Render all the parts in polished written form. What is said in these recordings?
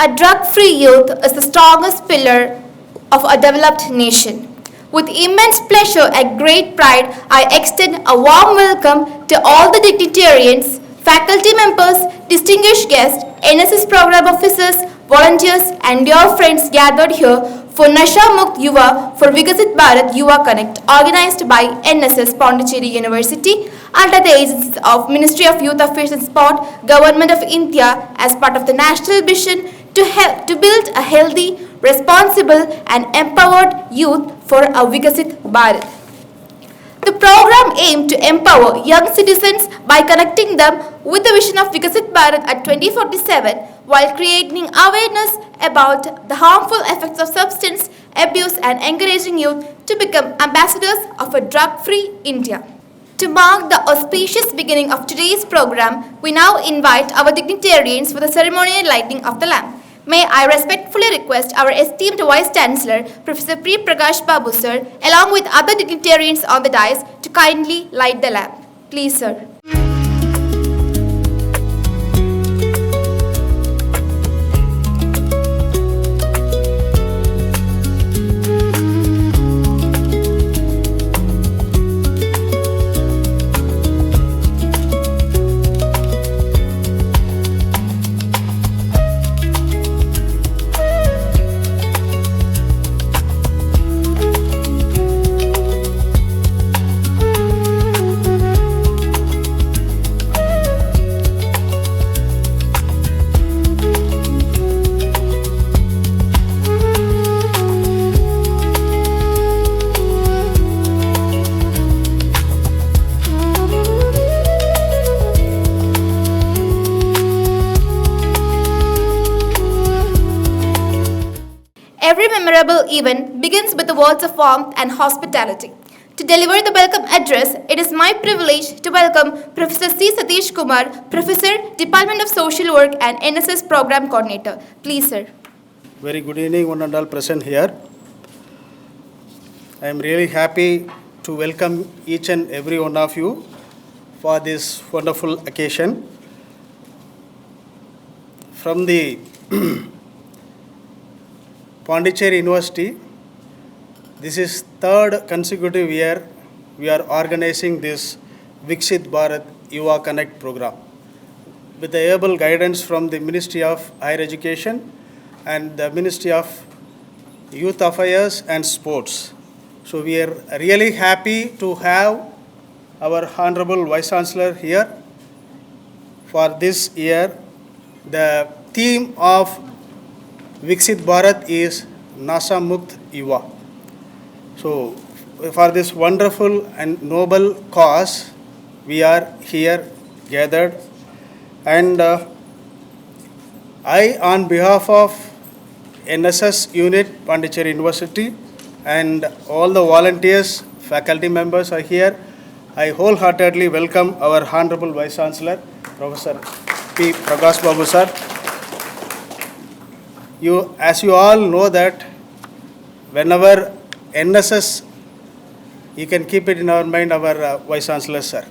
A drug-free youth is the strongest pillar of a developed nation. With immense pleasure and great pride, I extend a warm welcome to all the dignitarians, faculty members, distinguished guests, NSS program officers, volunteers, and dear friends gathered here for Nasha, Mukt, Yuva for Viksit Bharat Yuva Connect, organized by NSS Pondicherry University under the agency of Ministry of Youth Affairs and Sport, Government of India, as part of the national mission to build a healthy, responsible, and empowered youth for a Viksit Bharat. The program aimed to empower young citizens by connecting them with the vision of Viksit Bharat at 2047 while creating awareness about the harmful effects of substance abuse and encouraging youth to become ambassadors of a drug-free India. To mark the auspicious beginning of today's program, we now invite our dignitarians for the ceremonial lighting of the lamp. May I respectfully request our esteemed Vice Chancellor, Professor P. Prakash Babu sir, along with other dignitarians on the dais, to kindly light the lamp. Please, sir. Every memorable event begins with the words of warmth and hospitality. To deliver the welcome address, it is my privilege to welcome Professor C. Satish Kumar, Professor, Department of Social Work and NSS Program Coordinator. Please, sir. Very good evening, one and all present here. I am really happy to welcome each and every one of you for this wonderful occasion. From the Pondicherry University, this is third consecutive year we are organizing this Viksit Bharat Yuva Connect program with the able guidance from the Ministry of Higher Education and the Ministry of Youth Affairs and Sports. So we are really happy to have our Honorable Vice Chancellor here for this year. The theme of Viksit Bharat is Nasha, Mukt, Yuva. So, for this wonderful and noble cause, we are here gathered. And I, on behalf of NSS unit, Pondicherry University, and all the volunteers, faculty members are here, I wholeheartedly welcome our Honorable Vice Chancellor, Professor P. Prakash Babu sir. As you all know that whenever NSS, you can keep it in our mind, our Vice Chancellor sir,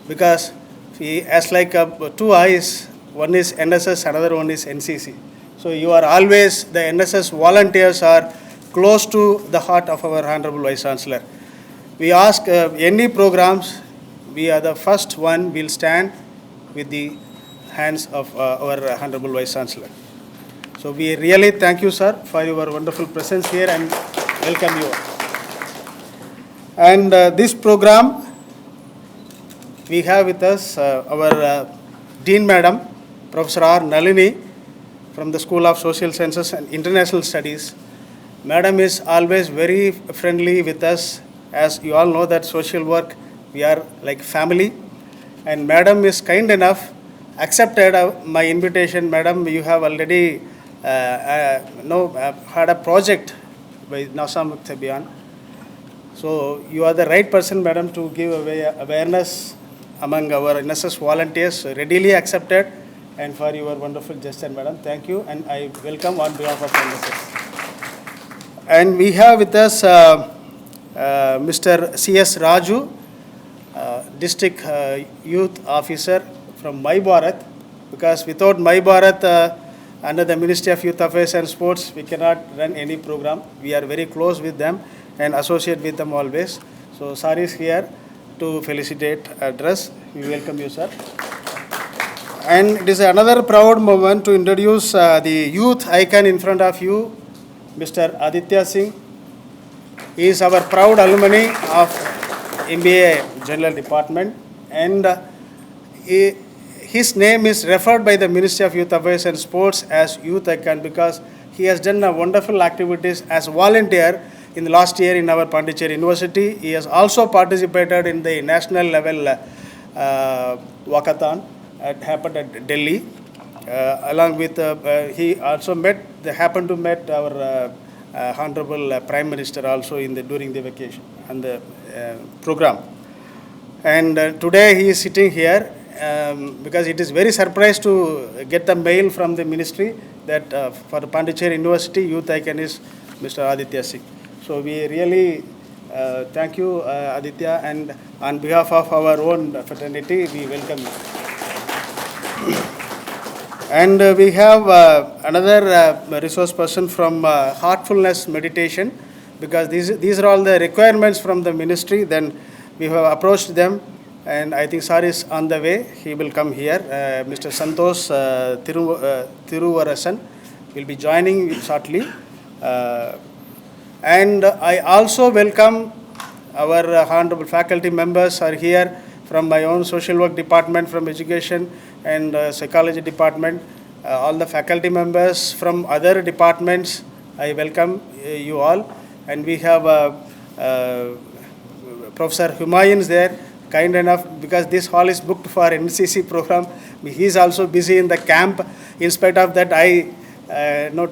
because he has like two eyes, one is NSS, another one is NCC. So you are always, the NSS volunteers are close to the heart of our Honorable Vice Chancellor. We ask any programs, we are the first one, will stand with the hands of our Honorable Vice Chancellor. So we really thank you, sir, for your wonderful presence here and welcome you. And this program, we have with us our Dean Madam, Professor R. Nalini, from the School of Social Sciences and International Studies. Madam is always very friendly with us. As you all know that social work, we are like family. And Madam is kind enough, accepted my invitation. Madam, you have already had a project by Nasha Mukt Abhiyan. So you are the right person, Madam, to give awareness among our NSS volunteers, readily accepted, and for your wonderful gesture, Madam. Thank you, and I welcome on behalf of NSS. And we have with us Mr. C.S. Raju, District Youth Officer from My Bharat, because without My Bharat, under the Ministry of Youth Affairs and Sports, we cannot run any program. We are very close with them and associate with them always. So, sir is here to felicitate, address. We welcome you, sir. And it is another proud moment to introduce the youth icon in front of you, Mr. Aditya Singh. He is our proud alumni of MBA General Department, and his name is referred by the Ministry of Youth Affairs and Sports as youth icon because he has done wonderful activities as volunteer in the last year in our Pondicherry University. He has also participated in the national level walkathon. It happened at Delhi. Along with he also happened to met our Honorable Prime Minister also during the vacation and the program. And today he is sitting here because it is very surprised to get the mail from the ministry that for Pondicherry University youth icon is Mr. Aditya Singh. So we really thank you, Aditya, and on behalf of our own fraternity, we welcome you. And we have another resource person from Heartfulness Meditation, because these are all the requirements from the ministry. Then we have approached them, and I think sir is on the way. He will come here. Mr. Santosh Thiruvarasan will be joining shortly. And I also welcome our honorable faculty members are here from my own social work department, from education and psychology department, all the faculty members from other departments. I welcome you all. And we have Professor Humayun there, kind enough, because this hall is booked for NCC program. He is also busy in the camp. In spite of that, I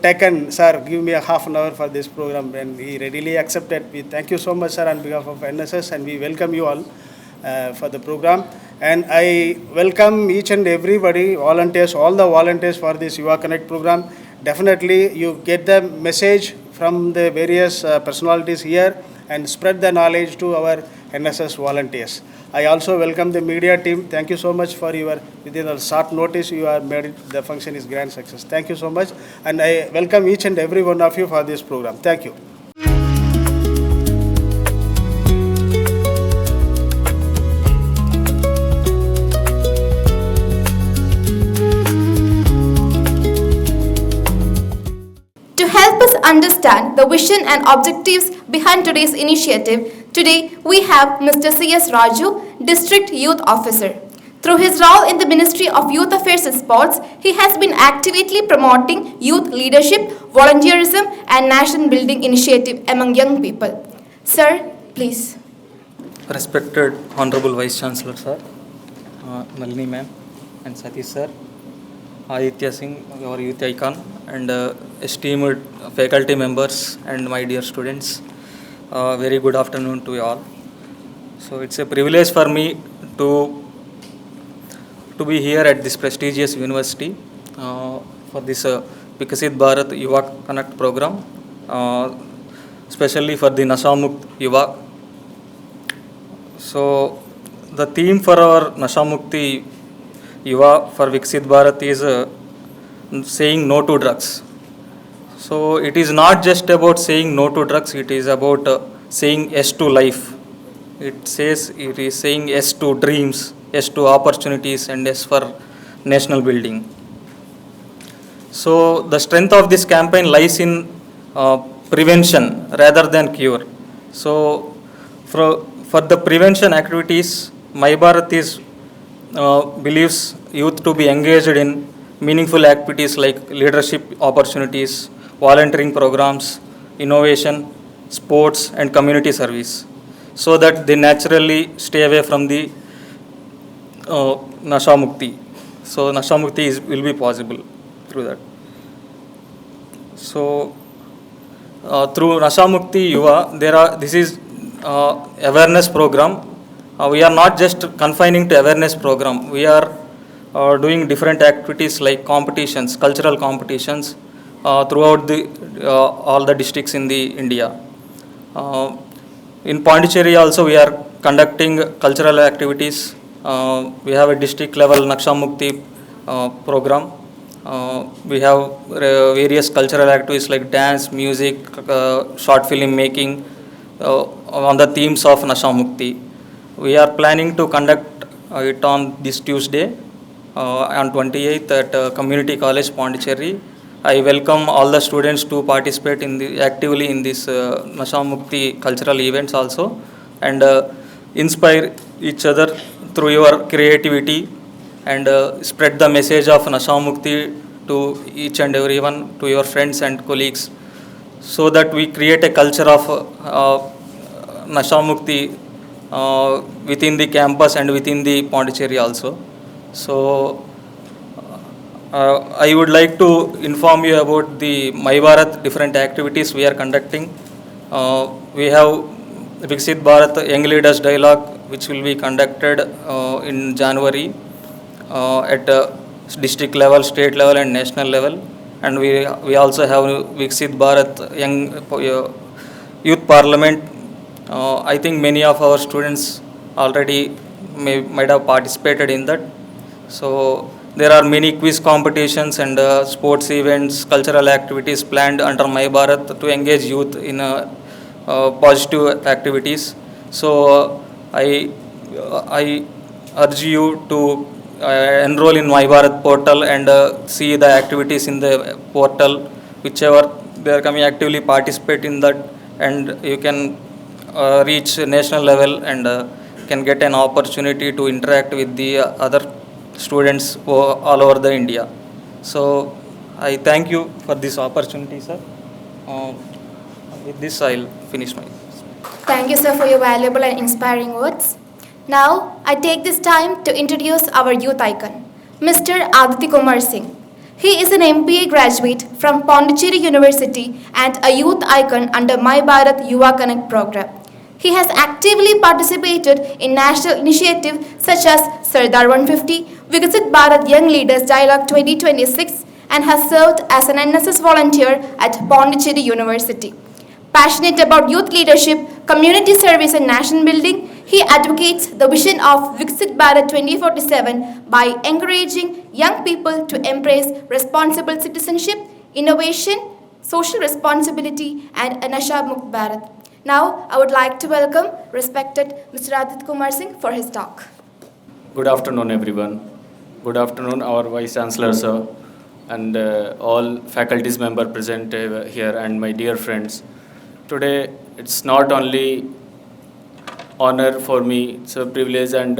taken, sir, give me a half an hour for this program, and he readily accepted. We thank you so much, sir, on behalf of NSS, and we welcome you all for the program. And I welcome each and everybody, volunteers, all the volunteers for this Yuva Connect program. Definitely, you get the message from the various personalities here and spread the knowledge to our NSS volunteers. I also welcome the media team. Thank you so much for your, within a short notice, you are made it, the function is grand success. Thank you so much. And I welcome each and every one of you for this program. Thank you. To help us understand the vision and objectives behind today's initiative, today we have Mr. C.S. Raju, District Youth Officer. Through his role in the Ministry of Youth Affairs and Sports, he has been actively promoting youth leadership, volunteerism and nation building initiative among young people. Sir, please. Respected Honorable Vice Chancellor Sir, Nalini Ma'am and Satish Sir, Aditya Singh, our youth icon, and esteemed faculty members and my dear students, very good afternoon to you all. So it's a privilege for me to be here at this prestigious university for this Viksit Bharat Yuva Connect program, especially for the Nasha Mukt Yuva. So the theme for our Nasha Mukti Yuva for Viksit Bharat is saying no to drugs. So it is not just about saying no to drugs, it is about saying yes to life. It is saying yes to dreams, yes to opportunities, and yes for national building. So the strength of this campaign lies in prevention rather than cure. So for the prevention activities, My Bharat is believes youth to be engaged in meaningful activities like leadership opportunities, volunteering programs, innovation, sports and community service, so that they naturally stay away from the Nasha Mukti. So Nasha Mukti will be possible through that. So through Nasha Mukti Yuva, this is awareness program. We are not just confining to awareness program. We are doing different activities like competitions, cultural competitions throughout all the districts in the India. In Pondicherry also we are conducting cultural activities. We have a district level Naksha Mukti program We have various cultural activities like dance, music, short film making on the themes of Nasha Mukti. We are planning to conduct it on this Tuesday on 28th at Community College, Pondicherry. I welcome all the students to participate actively in this Nasha Mukti cultural events also, and inspire each other through your creativity, and spread the message of Nasha Mukti to each and everyone, to your friends and colleagues, so that we create a culture of Nasha Mukti within the campus and within the Pondicherry also. So I would like to inform you about the My Bharat different activities we are conducting. We have Viksit Bharat Young Leaders Dialogue, which will be conducted in January at district level, state level, and national level. And we also have Viksit Bharat Young Youth Parliament. I think many of our students already might have participated in that. So there are many quiz competitions and sports events, cultural activities planned under My Bharat to engage youth in positive activities. So I urge you to enroll in My Bharat portal and see the activities in the portal, whichever they are coming, actively participate in that, and you can reach national level and can get an opportunity to interact with the other students all over the India. So I thank you for this opportunity, sir. With this, I'll finish my. Thank you, sir, for your valuable and inspiring words. Now, I take this time to introduce our youth icon, Mr. Aditi Kumar Singh. He is an MPA graduate from Pondicherry University and a youth icon under My Bharat Yuva Connect program. He has actively participated in national initiatives such as Sardar 150, Viksit Bharat Young Leaders Dialogue 2026, and has served as an NSS volunteer at Pondicherry University. Passionate about youth leadership, community service, and nation building, he advocates the vision of Viksit Bharat 2047 by encouraging young people to embrace responsible citizenship, innovation, social responsibility, and a Nasha Mukt Bharat. Now, I would like to welcome respected Mr. Adit Kumar Singh for his talk. Good afternoon, everyone. Good afternoon, our Vice Chancellor, sir, and all faculties member present here, and my dear friends. Today, it's not only honor for me, it's a privilege, and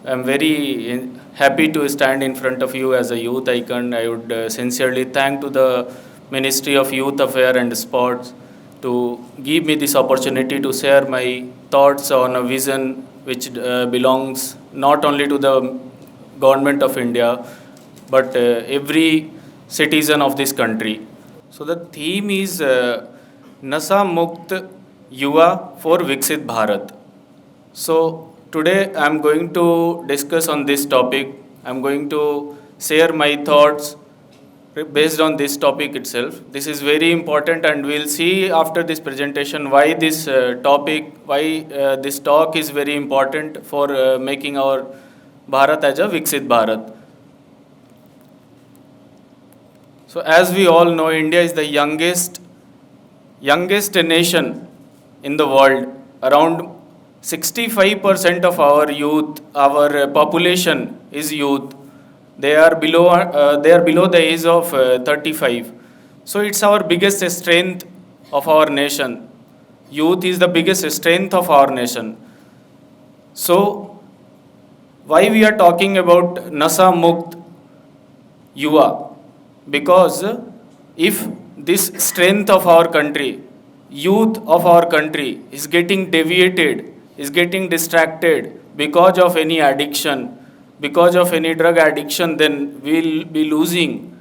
I'm very happy to stand in front of you as a youth icon. I would sincerely thank to the Ministry of Youth Affairs and Sports to give me this opportunity to share my thoughts on a vision which belongs not only to the government of India, but every citizen of this country. So the theme is Nasha Mukt Yuva for Viksit Bharat. So today I am going to discuss on this topic. I am going to share my thoughts based on this topic itself. This is very important, and we'll see after this presentation why this this talk is very important for making our Bharat as a Viksit Bharat. So as we all know, India is the youngest nation in the world. Around 65% of our youth, our population is youth. They are below the age of 35. So it's our biggest strength of our nation. Youth is the biggest strength of our nation. So why we are talking about Nasha Mukt Yuva? Because if this strength of our country, youth of our country is getting deviated, is getting distracted because of any addiction, because of any drug addiction, then we'll be losing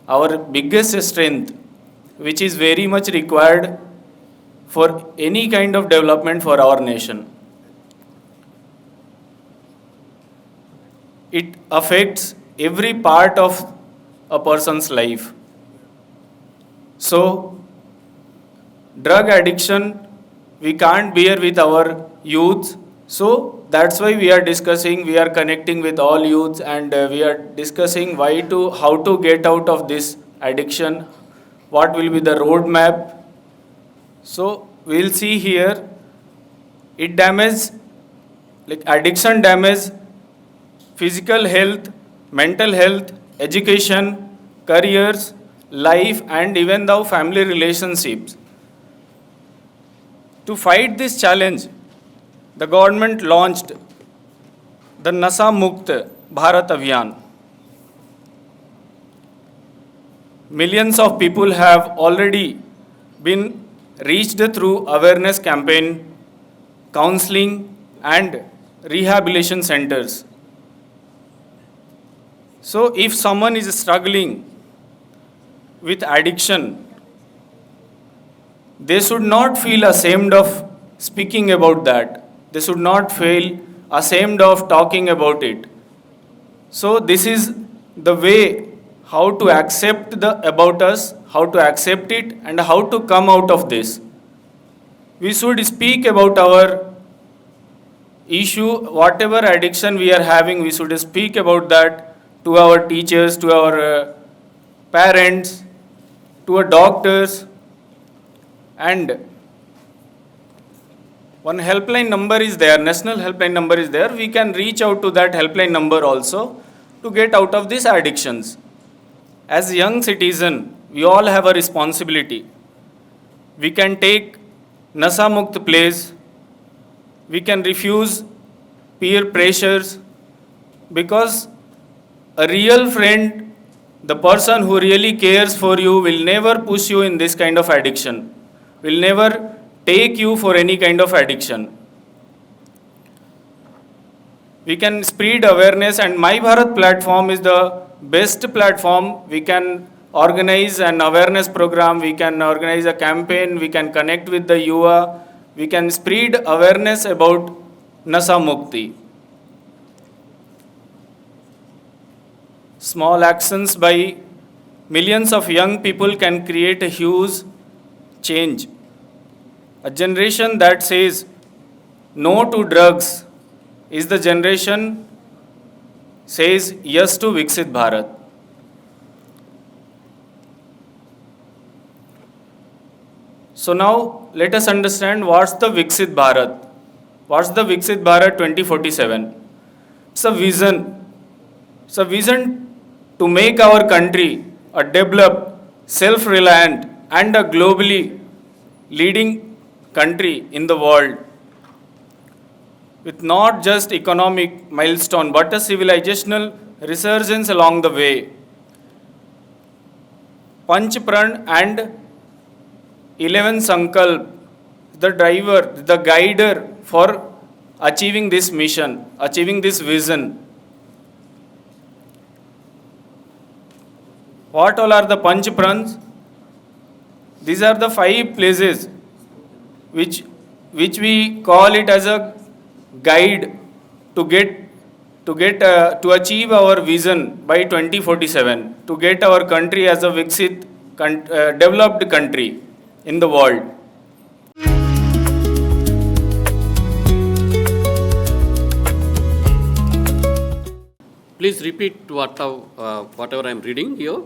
our biggest strength, which is very much required for any kind of development for our nation. It affects every part of a person's life. So, drug addiction we can't bear with our youth, so that's why we are discussing, we are connecting with all youths, and we are discussing how to get out of this addiction, what will be the roadmap. So we'll see here, it damages, like addiction damage physical health, mental health, education, careers, life, and even the family relationships. To fight this challenge, the government launched the Nasha Mukt Bharat Abhiyan. Millions of people have already been reached through awareness campaign, counseling, and rehabilitation centers. So if someone is struggling with addiction, they should not feel ashamed of speaking about that. They should not feel ashamed of talking about it. So this is the way how to accept about us, how to accept it, and how to come out of this. We should speak about our issue, whatever addiction we are having, we should speak about that to our teachers, to our parents, to our doctors, and one helpline number is there, national helpline number is there. We can reach out to that helpline number also to get out of these addictions. As young citizen, we all have a responsibility. We can take Nasha Mukt place. We can refuse peer pressures, because a real friend, the person who really cares for you, will never push you in this kind of addiction, will never take you for any kind of addiction. We can spread awareness, and My Bharat platform is the best platform. We can organize an awareness program, we can organize a campaign, we can connect with the Yuva, we can spread awareness about Nasha Mukti. Small actions by millions of young people can create a huge change. A generation that says no to drugs is the generation says yes to Viksit Bharat. So now let us understand what's the Viksit Bharat. What's the Viksit Bharat 2047? It's a vision. It's a vision to make our country a developed, self-reliant, and a globally leading country in the world, with not just economic milestone but a civilizational resurgence along the way. Panch Pran and 11 Sankalp, the driver, the guider for achieving this mission, achieving this vision. What all are the Panch Prans? These are the 5 places which we call it as a guide to achieve our vision by 2047, to get our country as a Viksit, developed country in the world. Please repeat whatever I am reading here.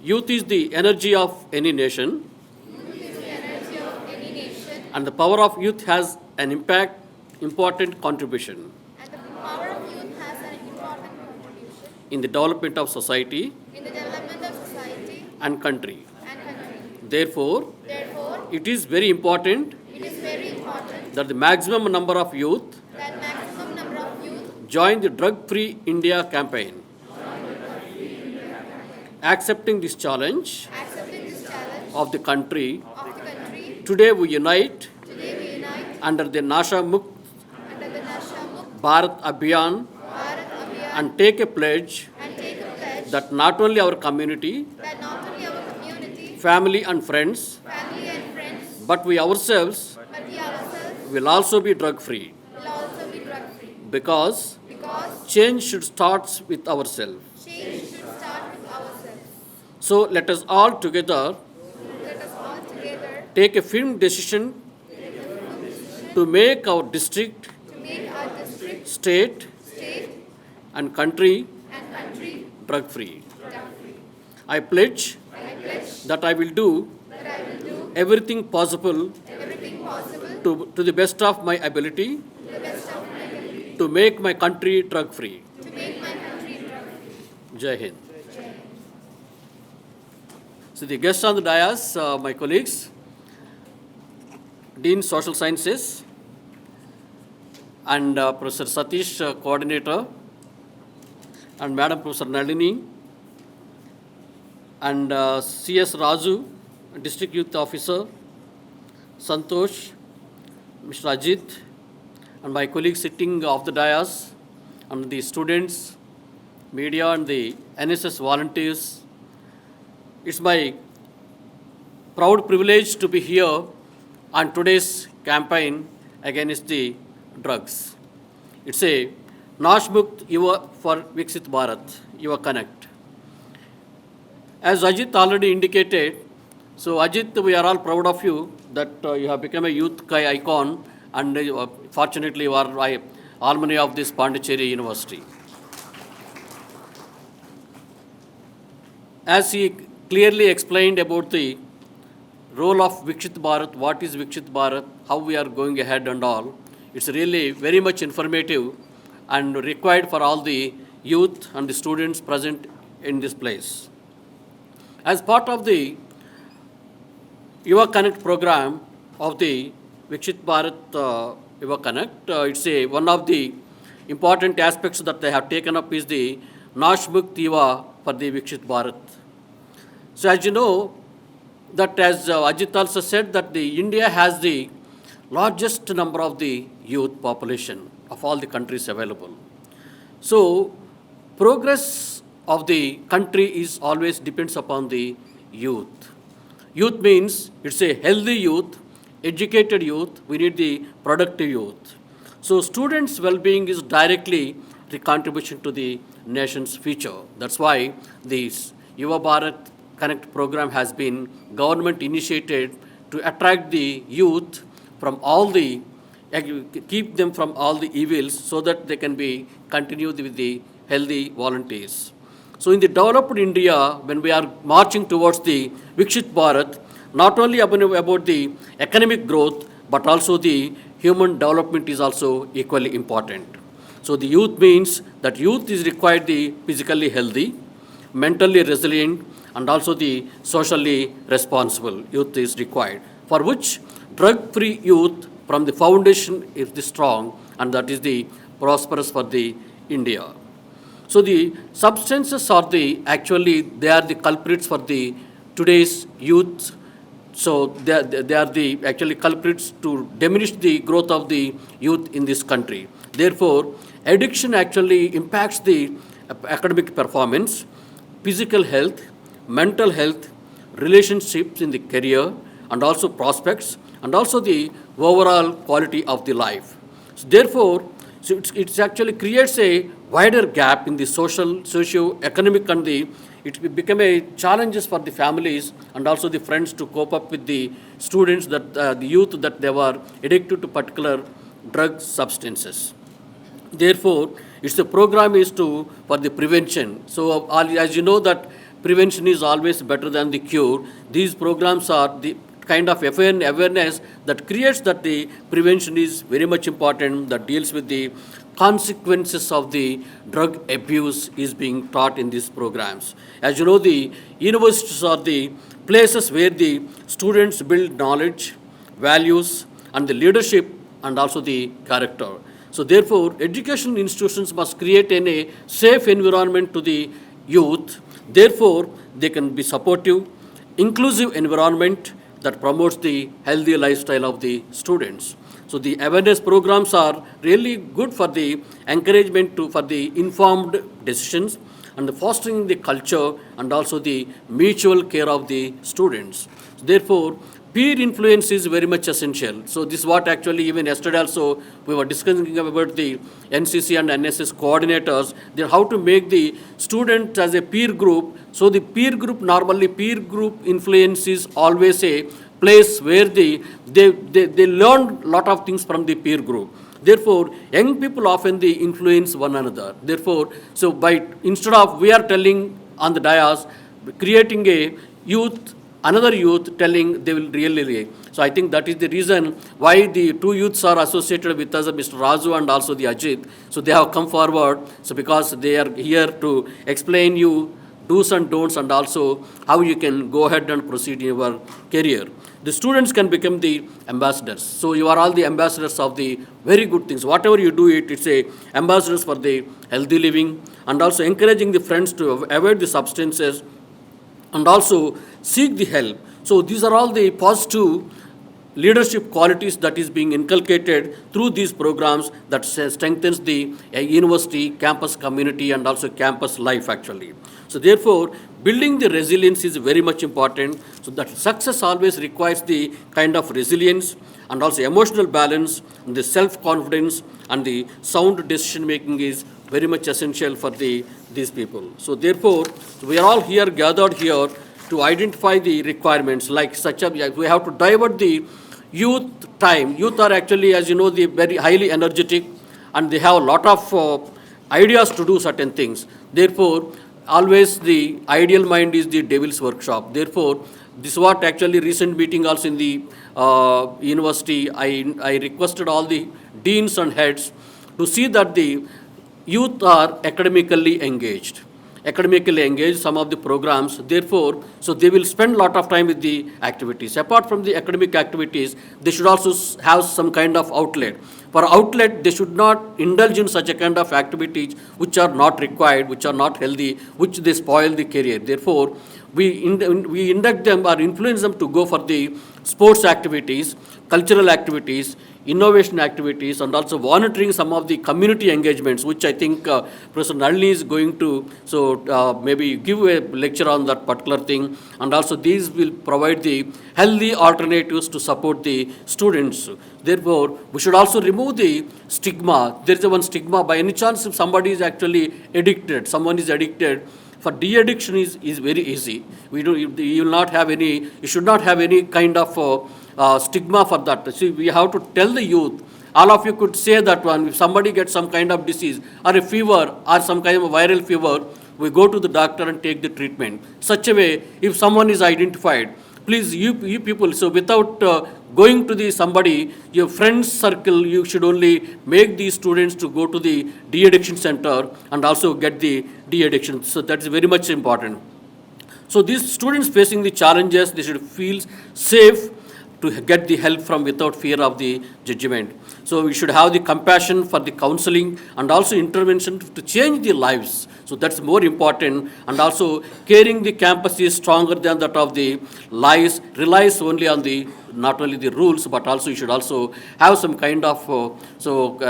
Youth is the energy of any nation. And the power of youth has an important contribution in the development of society and country. Therefore, it is very important that the maximum number of youth join the Drug-Free India campaign. Accepting this challenge of the country, today we unite under the Nasha Mukt Bharat Abhiyan and take a pledge that not only our community, family and friends, but we ourselves will also be drug-free. Because change should start with ourselves. So let us all together take a firm decision to make our district state, and country, drug-free. I pledge that I will do everything possible to the best of my ability to make my country drug-free. Jai Hind. So the guests on the dais, my colleagues, Dean Social Sciences, and Professor Satish, Coordinator, and Madam Professor Nalini, and C.S. Raju, District Youth Officer, Santosh, Mr. Ajit, and my colleagues sitting off the dais, and the students, media, and the NSS volunteers. It's my proud privilege to be here on today's campaign against the drugs. It's a Nasha Mukt Yuva for Viksit Bharat, Yuva Connect. As Ajit already indicated, so Ajit, we are all proud of you that you have become a youth icon, and fortunately you are alumni of this Pondicherry University. As he clearly explained about the role of Viksit Bharat, what is Viksit Bharat, how we are going ahead and all, it's really very much informative and required for all the youth and the students present in this place. As part of the Yuva Connect program of the Viksit Bharat Yuva Connect, it's one of the important aspects that they have taken up is the Nasha Mukt Yuva for the Viksit Bharat. So as you know, that as Ajit also said, that the India has the largest number of the youth population of all the countries available. So progress of the country is always depends upon the youth. Youth means it's a healthy youth, educated youth, we need the productive youth. So students' well-being is directly the contribution to the nation's future. That's why this Yuva Bharat Connect program has been government initiated to attract the youth from all the, keep them from all the evils so that they can be continued with the healthy volunteers. So in the developed India, when we are marching towards the Viksit Bharat, not only about the economic growth, but also the human development is also equally important. So the youth means that youth is required the physically healthy, mentally resilient, and also the socially responsible youth is required, for which drug-free youth from the foundation is the strong, and that is the prosperous for the India. So the substances are they are the culprits for the today's youth. So they are the actually culprits to diminish the growth of the youth in this country. Therefore, addiction actually impacts the academic performance, physical health, mental health, relationships in the career, and also prospects, and also the overall quality of the life. So therefore, it actually creates a wider gap in the socio-economic, and it become a challenges for the families and also the friends to cope up with the students that the youth that they were addicted to particular drug substances. Therefore, the program is for the prevention. So as you know that prevention is always better than the cure. These programs are the kind of awareness that creates that the prevention is very much important, that deals with the consequences of the drug abuse is being taught in these programs. As you know, the universities are the places where the students build knowledge, values, and the leadership, and also the character. So therefore, education institutions must create a safe environment to the youth. Therefore, they can be supportive, inclusive environment that promotes the healthy lifestyle of the students. So the awareness programs are really good for the encouragement for the informed decisions and the fostering the culture and also the mutual care of the students. Therefore, peer influence is very much essential. So this is what actually even yesterday also we were discussing about the NCC and NSS coordinators, how to make the student as a peer group. So the peer group influence is always a place where they learn a lot of things from the peer group. Therefore, young people often they influence one another. Therefore, so by instead of we are telling on the dais, creating a youth, another youth telling they will really. So I think that is the reason why the two youths are associated with us, Mr. Raju and also the Ajit. So they have come forward. So because they are here to explain you do's and don'ts and also how you can go ahead and proceed in your career. The students can become the ambassadors. So you are all the ambassadors of the very good things. Whatever you do it's a ambassadors for the healthy living and also encouraging the friends to avoid the substances and also seek the help. So these are all the positive leadership qualities that is being inculcated through these programs that strengthens the university, campus community and also campus life actually. So therefore, building the resilience is very much important. So that success always requires the kind of resilience and also emotional balance and the self-confidence and the sound decision making is very much essential for these people. So therefore, we are all here gathered here to identify the requirements like such a, we have to divert the youth time. Youth are actually, as you know, the very highly energetic and they have a lot of ideas to do certain things. Therefore, always the ideal mind is the devil's workshop. Therefore, this is what actually recent meeting also in the university, I requested all the deans and heads to see that the youth are academically engaged. Some of the programs, therefore, so they will spend a lot of time with the activities. Apart from the academic activities, they should also have some kind of outlet. For outlet, they should not indulge in such a kind of activities which are not required, which are not healthy, which they spoil the career. Therefore, we induct them or influence them to go for the sports activities, cultural activities, innovation activities, and also monitoring some of the community engagements, which I think Professor Nalini is going to maybe give a lecture on that particular thing. And also these will provide the healthy alternatives to support the students. Therefore, we should also remove the stigma. There is one stigma. By any chance, if somebody is actually addicted, someone is addicted, for de-addiction is very easy. You will not have any, you should not have any kind of stigma for that. See, we have to tell the youth. All of you could say that one. If somebody gets some kind of disease or a fever or some kind of a viral fever, we go to the doctor and take the treatment. Such a way, if someone is identified, please, you people, so without going to the somebody, your friends circle, you should only make these students to go to the de-addiction center and also get the de-addiction. So that's very much important. So these students facing the challenges, they should feel safe to get the help from without fear of the judgment. So we should have the compassion for the counseling and also intervention to change the lives. So that's more important. And also caring the campus is stronger than that of the lies, relies only on the not only the rules, but also you should also have some kind of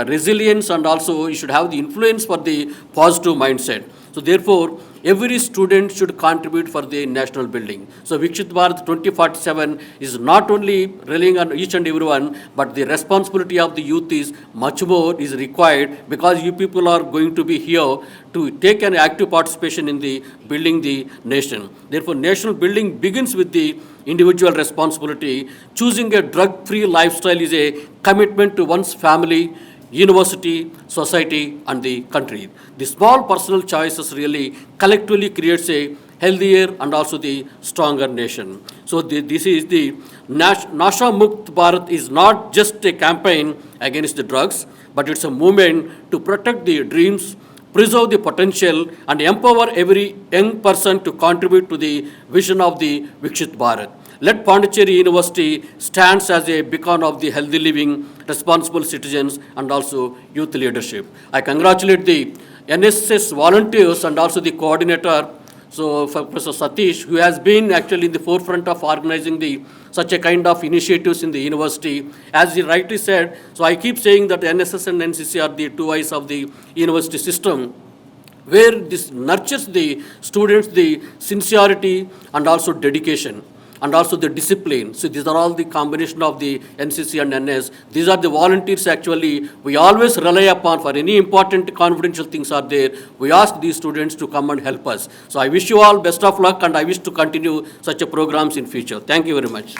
resilience, and also you should have the influence for the positive mindset. So therefore, every student should contribute for the national building. So Viksit Bharat 2047 is not only relying on each and everyone, but the responsibility of the youth is much more is required, because you people are going to be here to take an active participation in the building the nation. Therefore, national building begins with the individual responsibility. Choosing a drug-free lifestyle is a commitment to one's family, university, society, and the country. The small personal choices really collectively creates a healthier and also the stronger nation. So this is the Nasha Mukt Bharat is not just a campaign against the drugs, but it's a movement to protect the dreams, preserve the potential, and empower every young person to contribute to the vision of the Viksit Bharat. Let Pondicherry University stands as a beacon of the healthy living, responsible citizens, and also youth leadership. I congratulate the NSS volunteers and also the coordinator, so for Professor Satish, who has been actually in the forefront of organizing such a kind of initiatives in the university. As he rightly said, so I keep saying that NSS and NCC are the two eyes of the university system, where this nurtures the students, the sincerity and also dedication, and also the discipline. So these are all the combination of the NCC and NS. These are the volunteers actually we always rely upon for any important confidential things are there. We ask these students to come and help us. So I wish you all best of luck, and I wish to continue such a programs in future. Thank you very much.